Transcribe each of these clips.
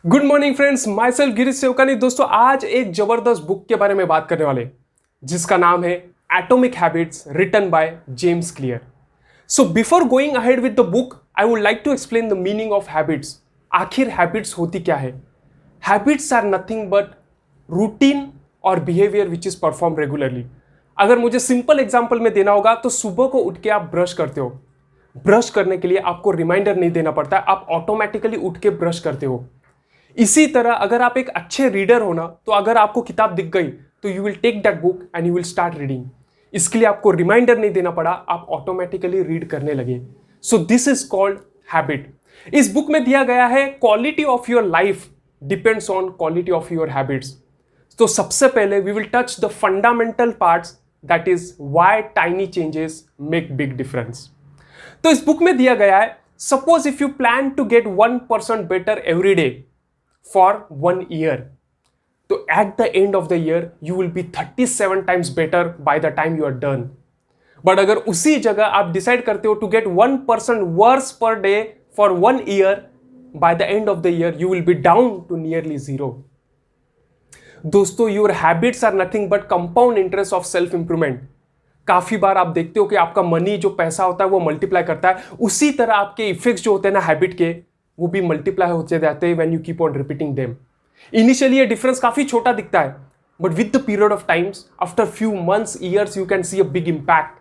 Good morning friends, myself Girish Sevkani. दोस्तों आज एक जबरदस्त बुक के बारे में बात करने वाले जिसका नाम है atomic habits written by James Clear. So before going ahead with the book I would like to explain the meaning of habits. आखिर हैबिट्स होती क्या है? Habits are nothing but routine और behaviour which is perform regularly. अगर मुझे simple example में देना होगा तो सुबह को उठ के आप ब्रश करते हो। ब्रश करने के लिए आपको रिमाइंडर नहीं देना पड़ता, आप ऑटोमेटिकली उठ के ब्रश करते हो। इसी तरह अगर आप एक अच्छे रीडर हो ना, तो अगर आपको किताब दिख गई तो you will take that book and you will start reading. इसके लिए आपको रिमाइंडर नहीं देना पड़ा, आप ऑटोमेटिकली रीड करने लगे। So this is called habit. इस बुक में दिया गया है quality of your life depends on quality of your habits. तो सबसे पहले we will touch the fundamental parts, that is why tiny changes make big difference. तो इस बुक में दिया गया है, suppose if you plan to get 1% better every day for 1 year, so at the end of the year you will be 37 times better by the time you are done. But अगर उसी जगह आप decide करते हो to get 1% worse per day for 1 year, by the end of the year you will be down to nearly zero. दोस्तों your habits are nothing but compound interest of self improvement. काफी बार आप देखते हो कि आपका money जो पैसा होता है वो मल्टीप्लाई करता है, उसी तरह आपके इफेक्ट्स जो होते हैं ना हैबिट के, वो भी मल्टीप्लाई होते जाते हैं when you keep on repeating them. Initially ये डिफरेंस काफी छोटा दिखता है, but with the period of times, after few months, years, you can C a big impact.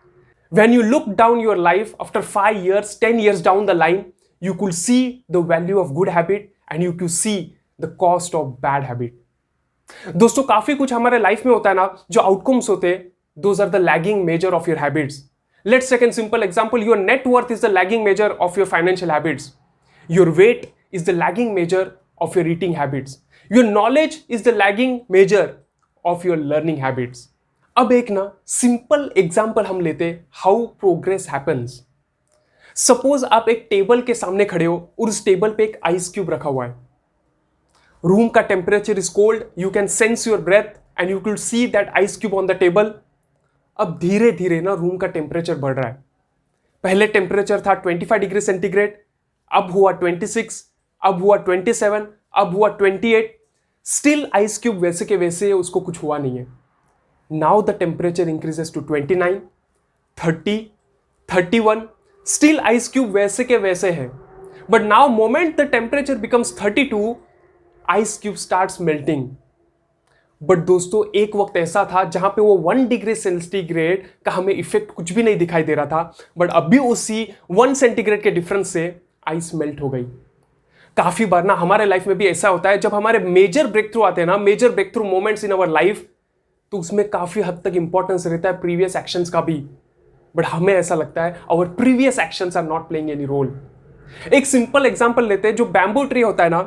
When you look down your life after 5 years, 10 years down the line, you could see the value of good habit and you could see the cost of bad habit. दोस्तों काफी कुछ हमारे life में होता है ना, जो outcomes होते हैं, those are the lagging measure of your habits. Let's take an simple example, your net worth is the lagging measure of your financial habits. Your weight is the lagging measure of your eating habits. Your knowledge is the lagging measure of your learning habits. अब एक ना simple example हम लेते how progress happens. Suppose आप एक table के सामने खड़े हो और उस टेबल पे एक आइस क्यूब रखा हुआ है। रूम का temperature is cold, you can sense your breath and you can see that ice cube on the table. अब धीरे धीरे ना रूम का टेम्परेचर बढ़ रहा है। पहले टेम्परेचर था 25 डिग्री सेंटीग्रेड, अब हुआ 26, अब हुआ 27, अब हुआ 28। स्टिल आइस क्यूब वैसे के वैसे, उसको कुछ हुआ नहीं है। Now the temperature increases to 29, 30, 31, still ice cube वैसे के वैसे है। But now moment the temperature becomes 32, ice cube starts melting. But दोस्तों एक वक्त ऐसा था जहां पे वो 1 डिग्री सेंटीग्रेड का हमें इफेक्ट कुछ भी नहीं दिखाई दे रहा था, बट अभी उसी 1 सेंटीग्रेड के डिफरेंस से आइस मेल्ट हो गई। काफी बार ना हमारे लाइफ में भी ऐसा होता है, जब हमारे मेजर ब्रेक थ्रू आते हैं ना, major breakthrough moments in our life, तो उसमें काफी हद तक इंपॉर्टेंस रहता है प्रीवियस एक्शंस का भी। बट हमें ऐसा लगता है our previous actions are not playing any role. एक सिंपल एग्जांपल लेते हैं, जो बैम्बू ट्री होता है ना,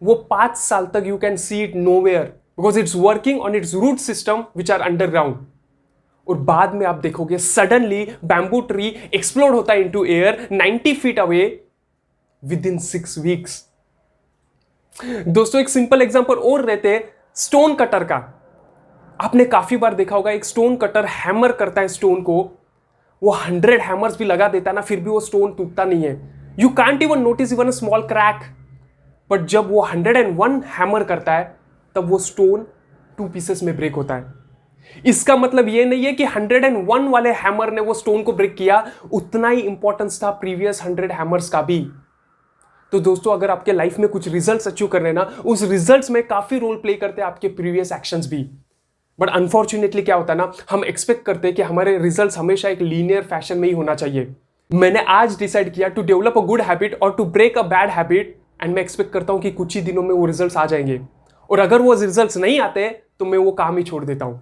वो 5 साल तक you can see it nowhere because it's working on its root system which are underground. और बाद में आप देखोगे सडनली बैम्बू ट्री एक्सप्लोड होता है into air 90 feet away with in 6 weeks। दोस्तों एक सिंपल एग्जांपल और रहते हैं स्टोन कटर का। आपने काफी बार देखा होगा, एक स्टोन कटर हैमर करता है स्टोन को, वो 100 हैमर्स भी लगा देता है ना, फिर भी वो स्टोन टूटता नहीं है। You can't even notice even a small crack. But जब वो 101 हैमर करता है, तब वो स्टोन 2 पीसेस में ब्रेक होता है। इसका मतलब ये नहीं है कि 101 वाले हैमर ने वो स्टोन को ब्रेक किया, उतना ही इंपॉर्टेंस था प्रीवियस 100 हैमर्स का भी। तो दोस्तों अगर आपके लाइफ में कुछ रिजल्ट्स अचीव करने हैं ना, उस रिजल्ट्स में काफी रोल प्ले करते हैं आपके प्रीवियस एक्शंस भी। बट अनफॉर्चुनेटली क्या होता है ना, हम एक्सपेक्ट करते हैं कि हमारे रिजल्ट्स हमेशा एक लीनियर फैशन में ही होना चाहिए। मैंने आज डिसाइड किया to develop a good habit और to break a bad habit, and मैं एक्सपेक्ट करता हूं कि कुछ ही दिनों में वो रिजल्ट्स आ जाएंगे। और अगर वो रिजल्ट्स नहीं आते तो मैं वो काम ही छोड़ देता हूं।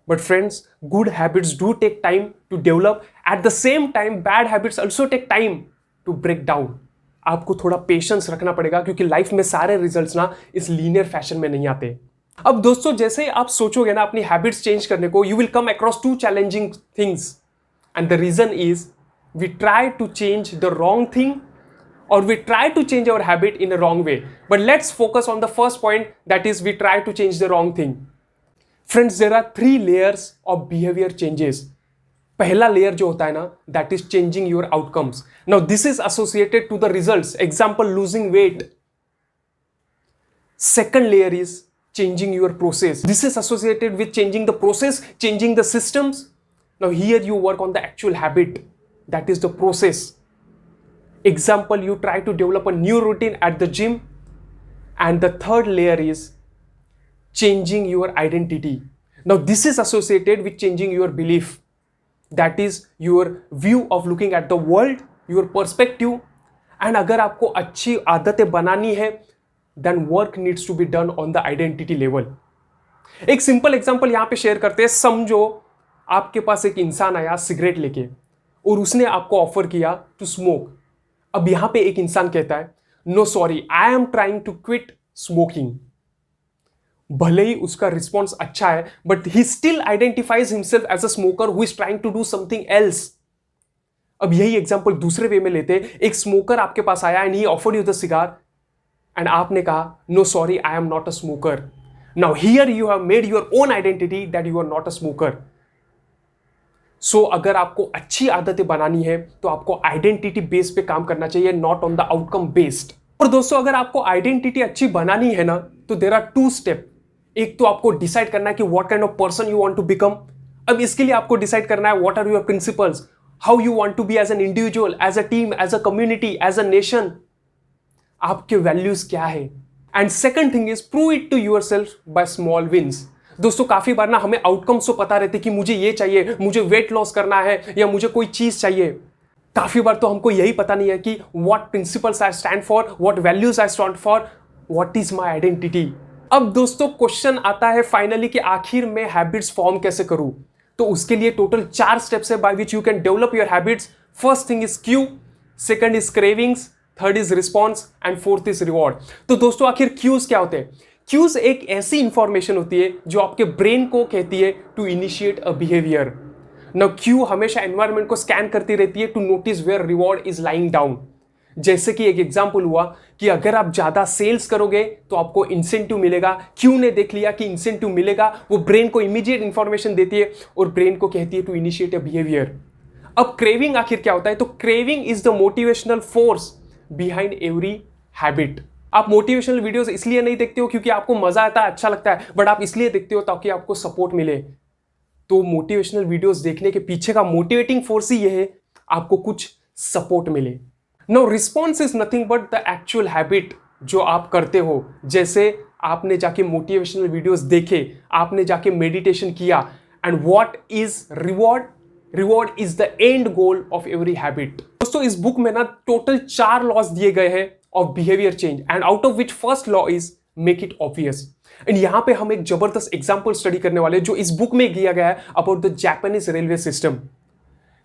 But friends, good habits do take time to develop, at the same time bad habits also take time to break down. आपको थोड़ा पेशेंस रखना पड़ेगा, क्योंकि लाइफ में सारे रिजल्ट्स ना इस लीनियर फैशन में नहीं आते। अब दोस्तों जैसे ही आप सोचोगे ना अपनी हैबिट्स चेंज करने को, you will come across 2 challenging things, and the reason is we try to change the wrong thing or we try to change our habit in a wrong way. But let's focus on the first point, that is we try to change the wrong thing. Friends, there are 3 layers of behavior changes. पहला layer जो होता है ना, that is changing your outcomes. Now this is associated to the results. Example, losing weight. Second layer is changing your process. This is associated with changing the process, changing the systems. Now here you work on the actual habit, that is the process. Example, you try to develop a new routine at the gym. And the third layer is changing your identity. Now this is associated with changing your belief, that is your view of looking at the world, your perspective. And अगर आपको अच्छी आदतें बनानी है, then work needs to be done on the identity level. एक simple example यहां पे share करते हैं. समझो आपके पास एक इंसान आया सिगरेट लेके और उसने आपको ऑफर किया टू स्मोक. अब यहां पे एक इंसान कहता है, no sorry, I am trying to quit smoking. भले ही उसका रिस्पॉन्स अच्छा है, but he still identifies himself as a smoker who is trying to do something else. अब यही एग्जांपल दूसरे वे में लेते, एक स्मोकर आपके पास आया and he offered you the cigar and आपने कहा, no sorry, I am not a smoker. Now here you have made your own identity that you are not a smoker. So अगर आपको अच्छी आदतें बनानी है तो आपको आइडेंटिटी बेस पे काम करना चाहिए, not on the outcome based. और दोस्तों, अगर आपको आइडेंटिटी अच्छी बनानी है ना, तो देयर आर 2 स्टेप. एक तो आपको डिसाइड करना है कि what kind of person you want to become. अब इसके लिए आपको डिसाइड करना है what are your principles, how you want to be as an individual, as a team, as a community, as a nation. आपके वैल्यूज क्या है. And second thing is prove it to yourself by small wins. दोस्तों, काफी बार ना हमें outcomes तो पता रहते कि मुझे ये चाहिए, मुझे वेट लॉस करना है या मुझे कोई चीज चाहिए. काफी बार तो हमको यही पता नहीं है कि what principles I stand for, what values I stand for, what is my identity. अब दोस्तों क्वेश्चन आता है फाइनली कि आखिर में हैबिट्स फॉर्म कैसे करूं. तो उसके लिए टोटल 4 स्टेप्स है by which you can develop your habits. First thing is Q, second is cravings, third is response and fourth is reward. तो दोस्तों, आखिर क्यूज क्या होते हैं. क्यूज एक ऐसी इंफॉर्मेशन होती है जो आपके ब्रेन को कहती है to initiate a behaviour. Now cue हमेशा एनवायरनमेंट को स्कैन करती रहती है to notice where reward is lying down. जैसे कि एक एग्जांपल हुआ कि अगर आप ज्यादा सेल्स करोगे तो आपको इंसेंटिव मिलेगा. क्यू ने देख लिया कि इंसेंटिव मिलेगा, वो ब्रेन को इमीडिएट इंफॉर्मेशन देती है और ब्रेन को कहती है टू इनिशिएट अ बिहेवियर. अब क्रेविंग आखिर क्या होता है. तो craving is the motivational force behind every habit. आप मोटिवेशनल वीडियोस इसलिए नहीं देखते हो क्योंकि आपको मजा आता है, अच्छा लगता है, बट आप इसलिए देखते हो ताकि आपको सपोर्ट मिले. तो मोटिवेशनल वीडियोस देखने के पीछे का मोटिवेटिंग फोर्स ही यह है, आपको कुछ सपोर्ट मिले. Now response is nothing but the actual habit जो आप करते हो. जैसे आपने जाके मोटिवेशनल वीडियोस देखे, आपने जाके मेडिटेशन किया. And what is reward. Reward is the end goal of every habit. दोस्तों, इस बुक में ना टोटल 4 लॉज दिए गए हैं of behaviour change, and out of which first law is make it obvious. And यहां पे हम एक जबरदस्त एग्जांपल स्टडी करने वाले जो इस बुक में दिया गया है about the Japanese railway system.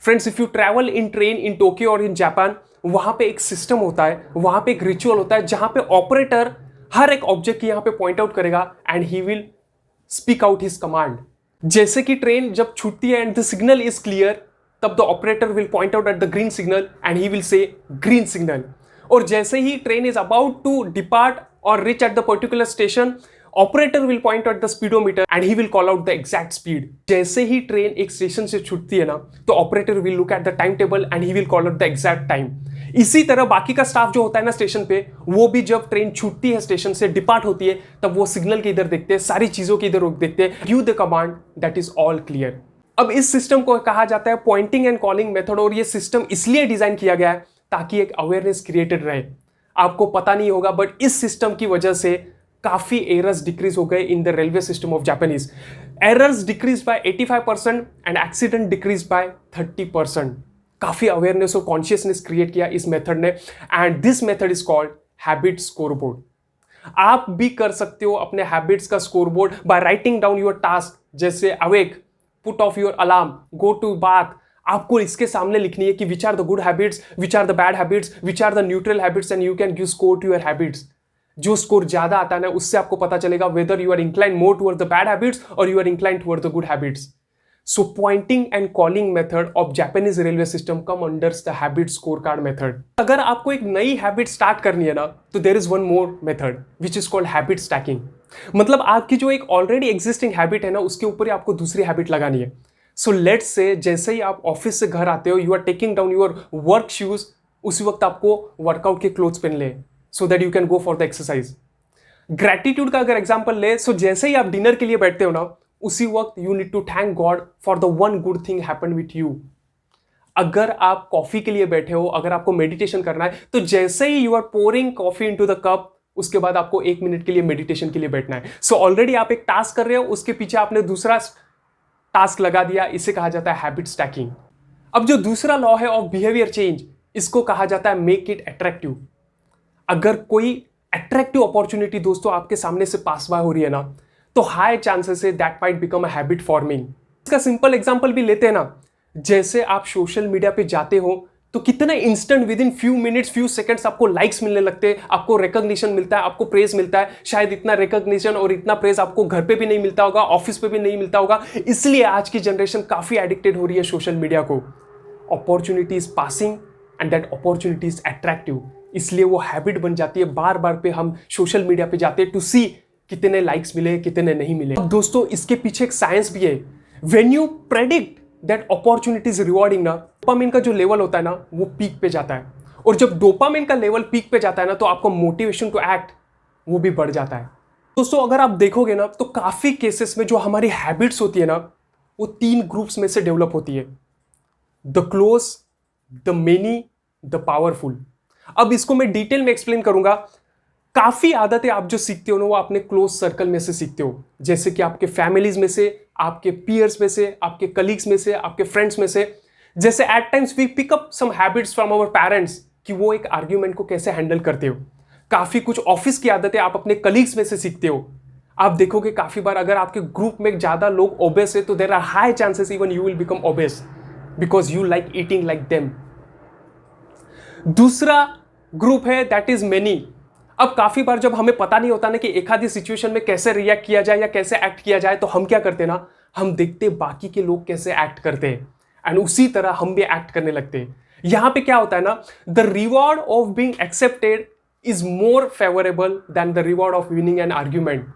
Friends, if you travel in train in Tokyo और इन जापान, वहां पे एक सिस्टम होता है, वहां पे एक रिचुअल होता है जहां पे ऑपरेटर हर एक ऑब्जेक्ट यहां पे पॉइंट आउट करेगा and he will speak out his command. जैसे कि ट्रेन जब छूटती है and the signal is clear, तब the operator will point out at the green signal and he will say green signal. और जैसे ही train is about to depart और reach at the particular station, operator will point out the speedometer and he will call out the exact speed. जैसे ही train एक station से छूटती है ना, तो operator will look at the time table and he will call out the exact time. इसी तरह बाकी का स्टाफ जो होता है ना स्टेशन पे, वो भी जब ट्रेन छूटती है स्टेशन से, डिपार्ट होती है, तब वो सिग्नल के इधर देखते हैं, सारी चीजों के इधर देखते हैं, give the command that is all clear. अब इस सिस्टम को कहा जाता है पॉइंटिंग एंड कॉलिंग मेथड. और ये सिस्टम इसलिए डिजाइन किया गया है ताकि एक अवेयरनेस क्रिएटेड रहे. आपको पता नहीं होगा, बट इस सिस्टम की वजह से काफी एरर्स डिक्रीज हो गए in the railway system of Japanese. Errors decrease by 85% and accident decrease by 30%. काफी अवेयरनेस और कॉन्शियसनेस क्रिएट किया इस मेथड ने, and this method is called habit scoreboard. आप भी कर सकते हो अपने हैबिट्स का scoreboard by writing down your task. जैसे awake, put off your alarm, go to bath. आपको इसके सामने लिखनी है कि which are the good habits, which are the bad habits, which are the neutral habits, and you can give score to your habits. जो score ज्यादा आता है ना, उससे आपको पता चलेगा whether you are incline more toward the bad habits और you are incline toward the good habits. So pointing and calling method of Japanese railway system come under the habit scorecard method. अगर आपको एक नई habit start करनी है ना, तो there is one more method which is called habit stacking. मतलब आपकी जो एक ऑलरेडी एग्जिस्टिंग हैबिट है ना, उसके ऊपर ही आपको दूसरी हैबिट लगानी है. सो लेट्स से जैसे ही आप ऑफिस से घर आते हो, you are taking down your work shoes, उसी वक्त आपको वर्कआउट के क्लोथ्स पहन ले so that you can go for the exercise. Gratitude का अगर एग्जांपल ले, सो जैसे ही आप डिनर के लिए बैठते हो ना, उसी वक्त you need to thank God for the one good thing happened with you. अगर आप कॉफी के लिए बैठे हो, अगर आपको मेडिटेशन करना है, तो जैसे ही you are pouring coffee into the cup, उसके बाद आपको 1 मिनट के लिए मेडिटेशन के लिए बैठना है। सो ऑलरेडी आप एक टास्क कर रहे हो, उसके पीछे आपने दूसरा टास्क लगा दिया। इसे कहा जाता है हैबिट स्टैकिंग। अब जो दूसरा लॉ है ऑफ बिहेवियर चेंज, इसको कहा जाता है मेक इट अट्रैक्टिव। अगर कोई अट्रैक्टिव अपॉर्चुनिटी दोस्तों आपके सामने से पास बाय हो रही है ना, तो हाई चांसेस है that might become a habit forming. इसका सिंपल एग्जांपल भी लेते हैं ना, जैसे आप सोशल मीडिया पे जाते हो तो कितना instant with in few minutes few seconds आपको लाइक्स मिलने लगते हैं, आपको रिकॉग्निशन मिलता है, आपको प्रेज मिलता है। शायद इतना रिकॉग्निशन और इतना प्रेज आपको घर पे भी नहीं मिलता होगा, ऑफिस पे भी नहीं मिलता होगा। इसलिए आज की जनरेशन काफी एडिक्टेड हो रही है सोशल मीडिया को। Opportunity is passing and that opportunity is attractive, इसलिए वो हैबिट बन जाती है। बार बार पे हम सोशल मीडिया पे जाते हैं टू सी कितने लाइक्स मिले, कितने नहीं मिले। अब दोस्तों इसके पीछे एक साइंस भी है। When you predict that opportunity is rewarding ना, डोपामिन का जो लेवल होता है ना, वो पीक पे जाता है। और जब डोपामिन का लेवल पीक पे जाता है ना, तो आपका मोटिवेशन टू एक्ट वो भी बढ़ जाता है। दोस्तों अगर आप देखोगे ना, तो काफी केसेस में जो हमारी हैबिट्स होती है ना, वो 3 ग्रुप्स में से डेवलप होती है, the close, the many, the powerful. अब इसको मैं डिटेल में एक्सप्लेन करूंगा। काफी आदतें आप जो सीखते हो ना, वो अपने क्लोज सर्कल में से सीखते हो, जैसे कि आपके फैमिलीज में से, आपके पीयर्स में से, आपके कलीग्स में से, आपके फ्रेंड्स में से। जैसे at times we pick up some habits from our parents, कि वो एक आर्ग्यूमेंट को कैसे हैंडल करते हो। काफी कुछ ऑफिस की आदतें आप अपने कलीग्स में से सीखते हो। आप देखोगे काफी बार अगर आपके ग्रुप में ज्यादा लोग ओबेस है, तो there are high chances even you will become obese because you like eating like them. दूसरा ग्रुप है दैट इज मेनी। अब काफी बार जब हमें पता नहीं होता ना कि एक आधी सिचुएशन में कैसे रिएक्ट किया जाए या कैसे एक्ट किया जाए, तो हम क्या करते हैं ना, हम देखते बाकी के लोग कैसे एक्ट करते हैं एंड उसी तरह हम भी एक्ट करने लगते हैं। यहां पे क्या होता है ना, the reward of being accepted is more favourable than the reward of winning an argument.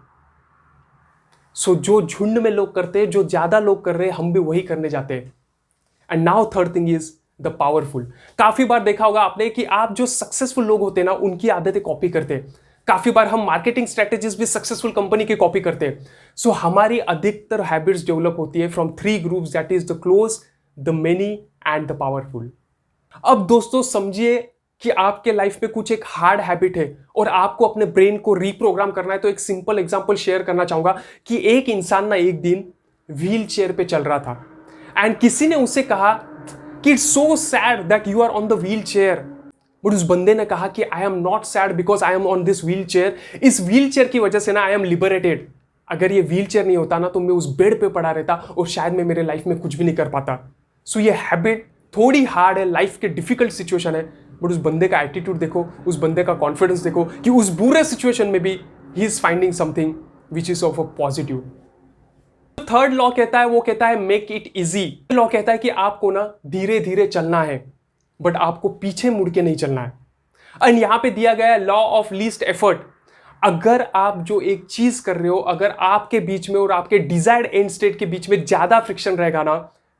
So जो झुंड में लोग करते हैं, जो ज्यादा लोग कर रहे हैं, हम भी वही करने जाते हैं। And now third thing is the powerful. काफी बार देखा होगा आपने कि आप जो सक्सेसफुल लोग होते हैं ना, उनकी आदतें कॉपी करते हैं। काफी बार हम मार्केटिंग स्ट्रेटेजीज भी सक्सेसफुल कंपनी की कॉपी करते हैं। सो हमारी अधिकतर हैबिट्स डेवलप होती है from 3 groups, that is the close, the many and the powerful. अब दोस्तों समझिए कि आपके लाइफ में कुछ एक हार्ड हैबिट है और आपको अपने ब्रेन को रीप्रोग्राम करना है। तो एक सिंपल एग्जांपल शेयर करना चाहूंगा कि एक इंसान ना एक दिन व्हील चेयर पे चल रहा था एंड किसी ने उसे कहा कि it's so sad that you are on the wheelchair. But उस बंदे ने कहा कि I am not sad because I am on this wheelchair. इस व्हील चेयर की वजह से ना आई एम लिबरेटेड। अगर ये व्हील चेयर नहीं होता ना, तो मैं उस बेड पे पड़ा रहता और शायद मैं मेरे लाइफ में कुछ भी नहीं कर पाता। सो ये हैबिट थोड़ी हार्ड है, लाइफ के डिफिकल्ट सिचुएशन है, बट उस बंदे का एटीट्यूड देखो, उस बंदे का कॉन्फिडेंस देखो कि उस बुरे सिचुएशन में भी he is finding something which is of a positive. Third law कहता है, वो कहता है मेक इट इजी। लॉ कहता है कि आपको ना धीरे धीरे चलना है, बट आपको पीछे मुड़ के नहीं चलना है। एंड यहां पे दिया गया है लॉ ऑफ लीस्ट एफर्ट। अगर आप जो एक चीज कर रहे हो, अगर आपके बीच में और आपके डिजायर्ड एंड स्टेट के बीच में ज्यादा फ्रिक्शन रहेगा ना,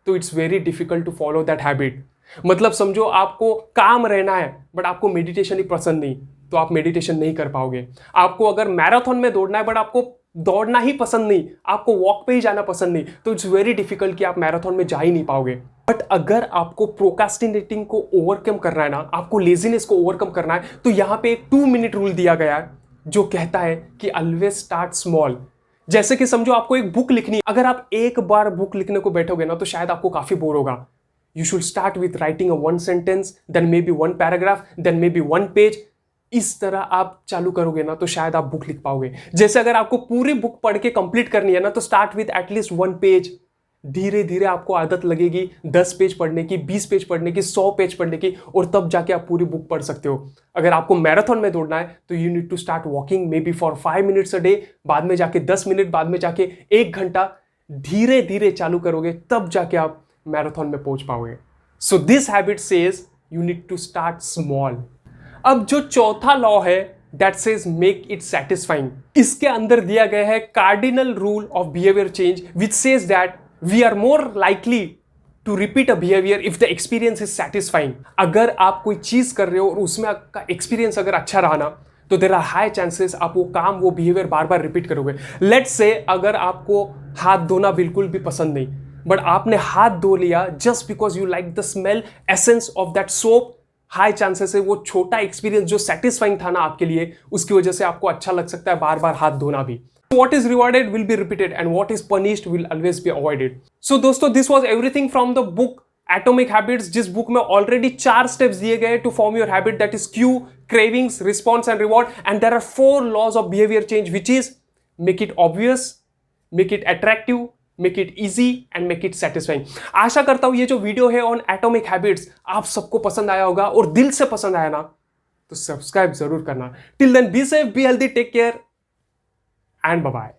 तो it's very difficult to follow that habit. मतलब समझो आपको काम रहना है बट आपको मेडिटेशन ही पसंद नहीं, तो आप मेडिटेशन नहीं कर पाओगे। आपको अगर मैराथन में दौड़ना है बट आपको दौड़ना ही पसंद नहीं, आपको वॉक पे ही जाना पसंद नहीं, तो इट्स वेरी डिफिकल्ट कि आप मैराथन में जा ही नहीं पाओगे। बट अगर आपको प्रोकास्टिनेटिंग को ओवरकम करना है ना, आपको लेजीनेस को ओवरकम करना है, तो यहां पे एक 2 मिनट रूल दिया गया है जो कहता है कि ऑलवेज स्टार्ट स्मॉल। जैसे कि समझो आपको एक बुक लिखनी है, अगर आप एक बार बुक लिखने को बैठोगे ना, तो शायद आपको काफी बोर होगा। You should start with writing a 1 sentence, then maybe 1 paragraph, then maybe 1 page. इस तरह आप चालू करोगे ना, तो शायद आप बुक लिख पाओगे। जैसे अगर आपको पूरी बुक पढ़ के कंप्लीट करनी है ना, तो स्टार्ट विथ एटलीस्ट 1 पेज। धीरे धीरे आपको आदत लगेगी 10 पेज पढ़ने की, 20 पेज पढ़ने की, 100 पेज पढ़ने की, और तब जाके आप पूरी बुक पढ़ सकते हो। अगर आपको मैराथन में दौड़ना है, तो you need to start walking maybe for 5 minutes a day, बाद में जाके 10 मिनट, बाद में जाके 1 घंटा। धीरे धीरे चालू करोगे, तब जाके आप मैराथन में पहुंच पाओगे। So this habit says you need to start small. अब जो चौथा लॉ है that says make it satisfying, इसके अंदर दिया गया है cardinal rule of behaviour change which says that we are more likely to repeat a behaviour if the experience is satisfying. अगर आप कोई चीज कर रहे हो और उसमें आपका एक्सपीरियंस अगर अच्छा रहा ना, तो देयर आर हाई चांसेस आप वो काम, वो बिहेवियर बार बार रिपीट करोगे। लेट्स से अगर आपको हाथ धोना बिल्कुल भी पसंद नहीं, बट आपने हाथ धो लिया just because you like the smell essence of that soap, high chances है वो छोटा एक्सपीरियंस जो सेटिस्फाइंग था ना आपके लिए, उसकी वजह से आपको अच्छा लग सकता है बार बार हाथ धोना भी। What is rewarded will be repeated and what is punished will always be avoided. So दोस्तों, this was everything from the book Atomic Habits, जिस बुक में ऑलरेडी 4 स्टेप्स दिए गए to form your habit, that is cue, cravings, response and reward, and there are 4 laws of behaviour change which is make it obvious, make it attractive, make it easy and make it satisfying. आशा करता हूं ये जो video है on atomic habits आप सबको पसंद आया होगा, और दिल से पसंद आया ना तो सब्सक्राइब जरूर करना। Till then be safe, be healthy, take care and bye bye.